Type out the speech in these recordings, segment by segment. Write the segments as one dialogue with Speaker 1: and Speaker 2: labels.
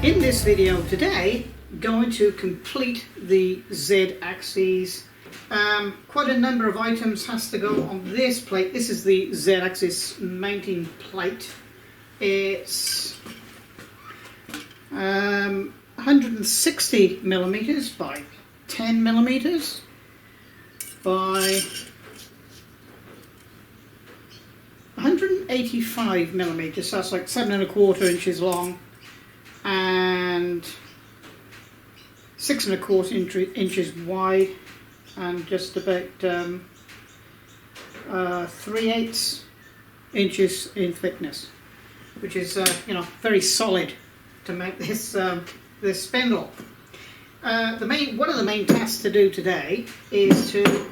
Speaker 1: In this video today, going to complete the Z axis. Quite a number of items has to go on this plate. This is the Z axis mounting plate. It's 160 millimeters by 10 millimeters by 185 millimeters, so that's like 7¼ inches long and 6¼ inches wide, and just about 3/8 inches in thickness, which is very solid to make this this spindle. One of the main tasks to do today is to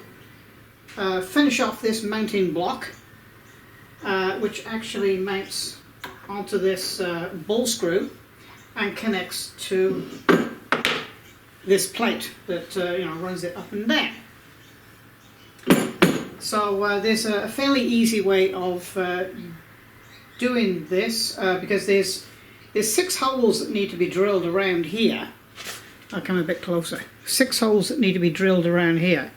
Speaker 1: finish off this mounting block, which actually mounts onto this ball screw and connects to this plate that runs it up and down. So there's a fairly easy way of doing this because there's 6 holes that need to be drilled around here. I'll come a bit closer. 6 holes that need to be drilled around here,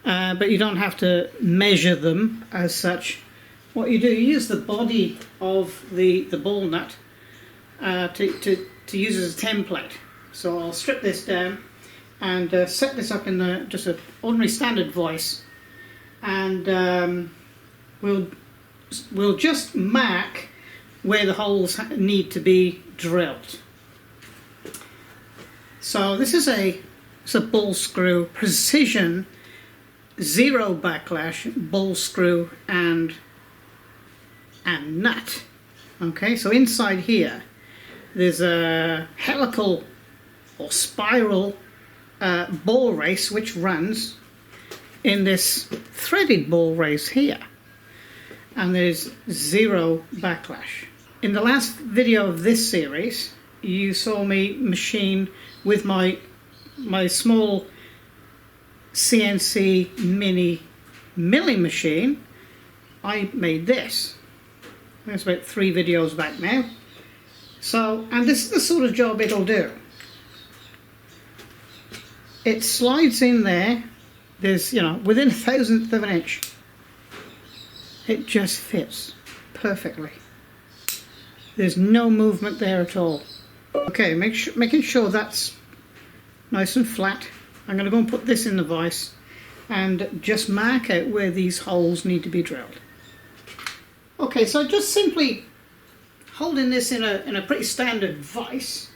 Speaker 1: but you don't have to measure them as such. What you do, you use the body of the ball nut to use as a template. So I'll strip this down and set this up in just an ordinary standard vise, and we'll just mark where the holes need to be drilled. So this is a ball screw, precision, 0 backlash ball screw and nut. Okay, so inside here there's a helical or spiral ball race which runs in this threaded ball race here, and there's 0 backlash. In the last video of this series you saw me machine with my small CNC mini milling machine. I made this. That's about 3 videos back now. So, and this is the sort of job it'll do. It slides in there. There's, within 1/1000th of an inch. It just fits perfectly. There's no movement there at all. Okay, making sure that's nice and flat. I'm going to go and put this in the vise and just mark out where these holes need to be drilled. Okay, so just simply holding this in a pretty standard vise,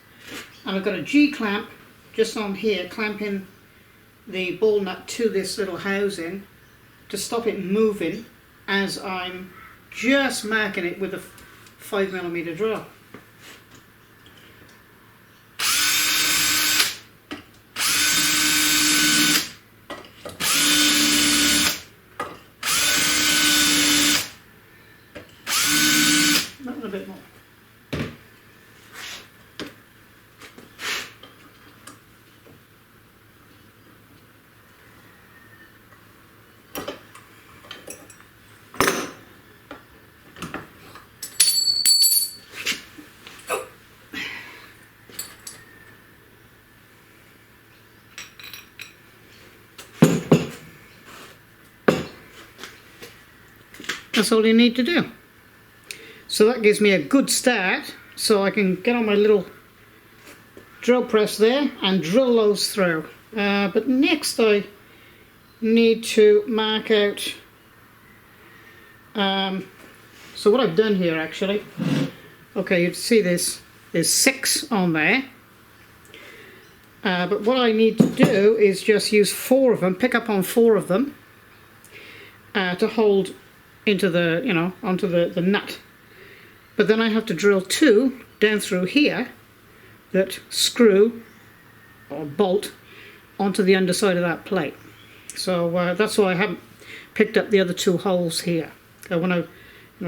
Speaker 1: and I've got a G-clamp just on here, clamping the ball nut to this little housing to stop it moving as I'm just marking it with a 5mm drill. A bit more. That's all you need to do. So that gives me a good start, so I can get on my little drill press there and drill those through. But next I need to mark out, so what I've done here actually, okay, you see there's 6 on there, but what I need to do is just use 4 of them, pick up on 4 of them to hold into the, onto the nut. But then I have to drill 2 down through here that screw or bolt onto the underside of that plate. So that's why I haven't picked up the other 2 holes here. I want a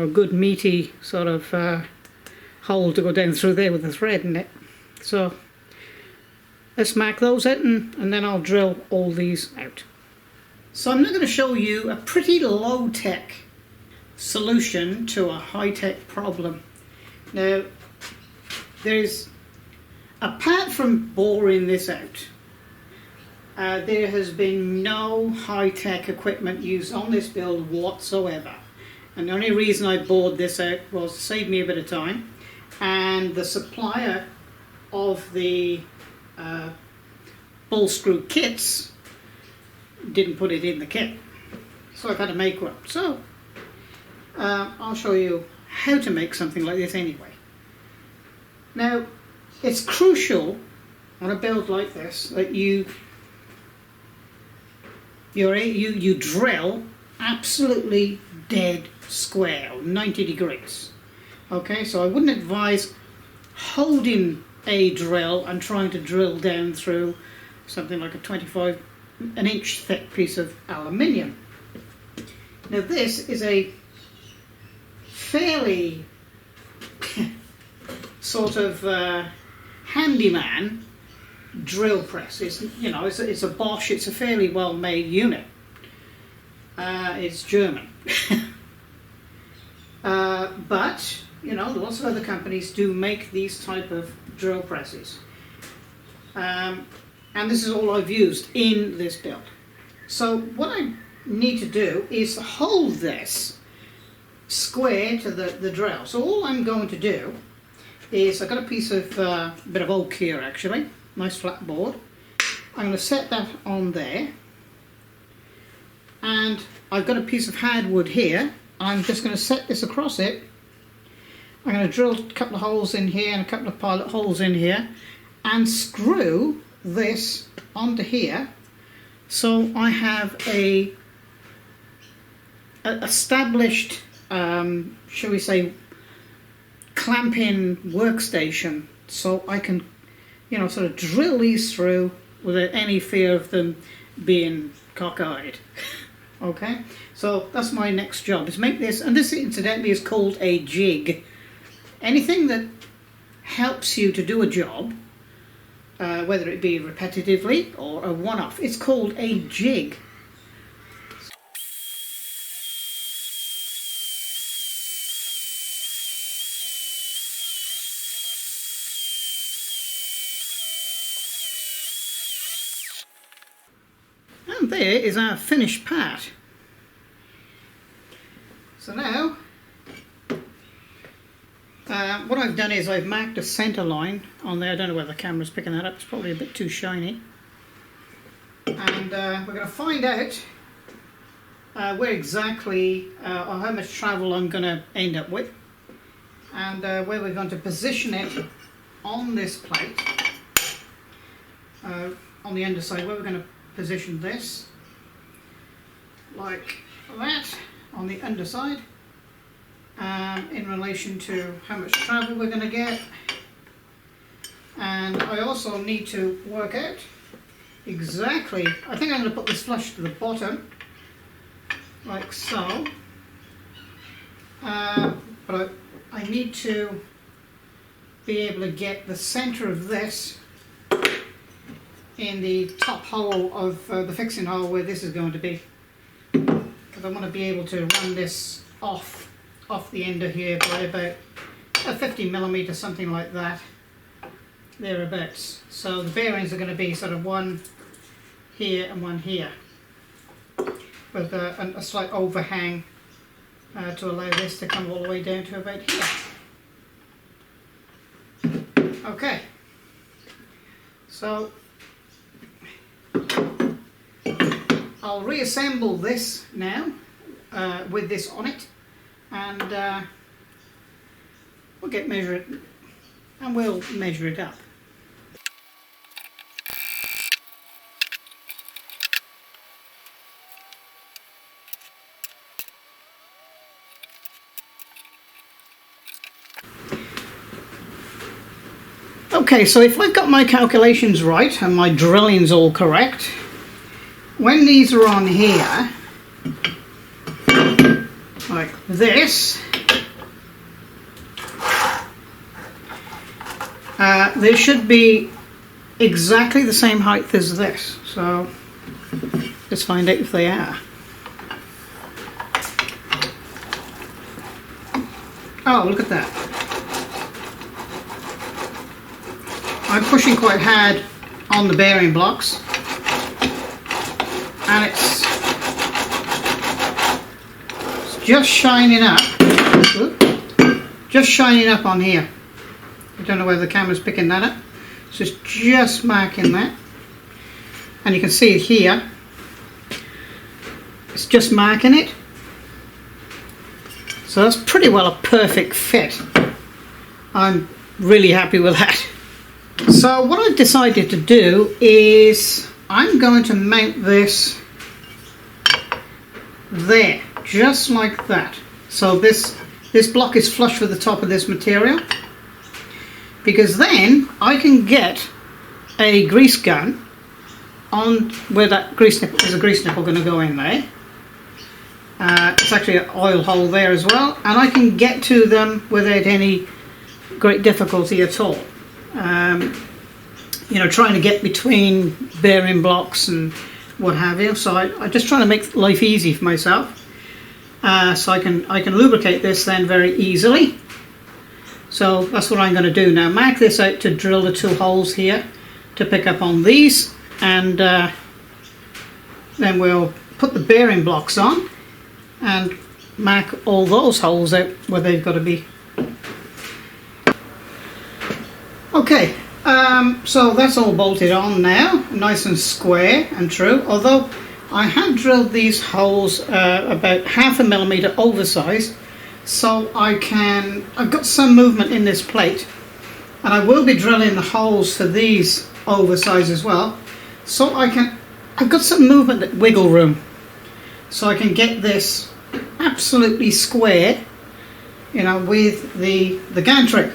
Speaker 1: good meaty sort of hole to go down through there with the thread in it. So let's mark those out, and then I'll drill all these out. So I'm now going to show you a pretty low-tech solution to a high-tech problem. Now, there's Apart from boring this out, there has been no high-tech equipment used on this build whatsoever. And the only reason I bored this out was to save me a bit of time. And the supplier of the ball screw kits didn't put it in the kit. So I've had to make one. So I'll show you how to make something like this anyway. Now, it's crucial on a build like this that you drill absolutely dead square, 90 degrees. Okay, so I wouldn't advise holding a drill and trying to drill down through something like an inch thick piece of aluminium. Now this is a fairly sort of handyman drill press. It's a Bosch. It's a fairly well made unit. It's German. But lots of other companies do make these type of drill presses, and this is all I've used in this build. So what I need to do is hold this square to the drill. So all I'm going to do is, I've got a piece of bit of oak here actually, nice flat board. I'm going to set that on there, and I've got a piece of hardwood here. I'm just going to set this across it. I'm going to drill a couple of holes in here and a couple of pilot holes in here and screw this onto here, so I have a established, shall we say, clamp-in workstation, so I can, sort of drill these through without any fear of them being cockeyed. Okay, so that's my next job, is make this, and this incidentally is called a jig. Anything that helps you to do a job, whether it be repetitively or a one-off, it's called a jig. And there is our finished part. So now, what I've done is I've marked a centre line on there. I don't know whether the camera's picking that up, it's probably a bit too shiny. And we're going to find out where exactly, or how much travel I'm going to end up with, and where we're going to position it on this plate, on the underside, where we're going to position this, like that, on the underside, in relation to how much travel we're going to get. And I also need to work out exactly, I think I'm going to put this flush to the bottom, like so, but I need to be able to get the centre of this in the top hole of the fixing hole where this is going to be, because I want to be able to run this off the end of here by about a 50mm, something like that, thereabouts. So the bearings are going to be sort of one here and one here, with a slight overhang to allow this to come all the way down to about here. Okay, so I'll reassemble this now with this on it, and we'll measure it up. Okay, so if I've got my calculations right and my drilling's all correct, when these are on here, like this, they should be exactly the same height as this. So let's find out if they are. Oh, look at that. I'm pushing quite hard on the bearing blocks, and it's just shining up. Just shining up on here. I don't know whether the camera's picking that up. So it's just marking that, and you can see it here. It's just marking it. So that's pretty well a perfect fit. I'm really happy with that. So what I've decided to do is I'm going to mount this there, just like that. So this block is flush with the top of this material, because then I can get a grease gun on where that grease nipple, there's a grease nipple going to go in there. It's actually an oil hole there as well, and I can get to them without any great difficulty at all. You know, trying to get between bearing blocks and what have you. So I'm just trying to make life easy for myself. So I can lubricate this then very easily. So that's what I'm going to do now. Mark this out to drill the 2 holes here to pick up on these, and then we'll put the bearing blocks on and mark all those holes out where they've got to be. Okay, so that's all bolted on now, nice and square and true, although I have drilled these holes about 0.5 millimeter oversized, so I've got some movement in this plate, and I will be drilling the holes for these oversized as well, so I've got some movement, wiggle room, so I can get this absolutely square, you know, with the gantry.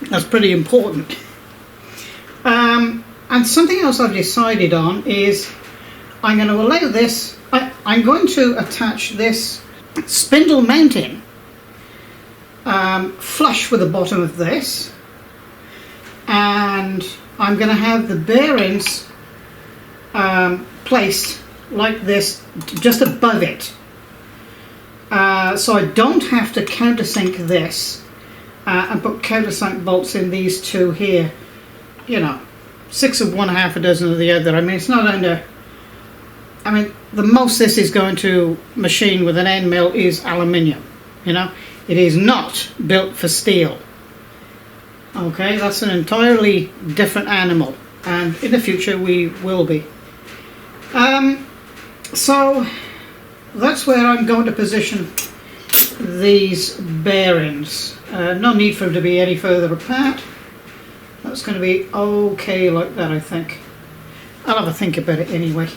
Speaker 1: That's pretty important. And something else I've decided on is I'm going to allow this, I'm going to attach this spindle mounting flush with the bottom of this, and I'm going to have the bearings placed like this just above it, so I don't have to countersink this and put countersunk bolts in these 2 here, you know, 6 of one, half a dozen of the other. I mean, it's not under, I mean, the most this is going to machine with an end mill is aluminium, you know. It is not built for steel. Okay, that's an entirely different animal, and in the future we will be. So that's where I'm going to position these bearings. No need for them to be any further apart. That's going to be okay like that, I think. I'll have a think about it anyway.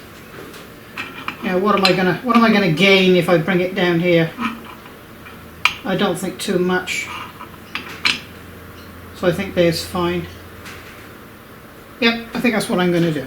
Speaker 1: Now, what am I gonna gain if I bring it down here? I don't think too much. So I think there's fine. Yep, I think that's what I'm going to do.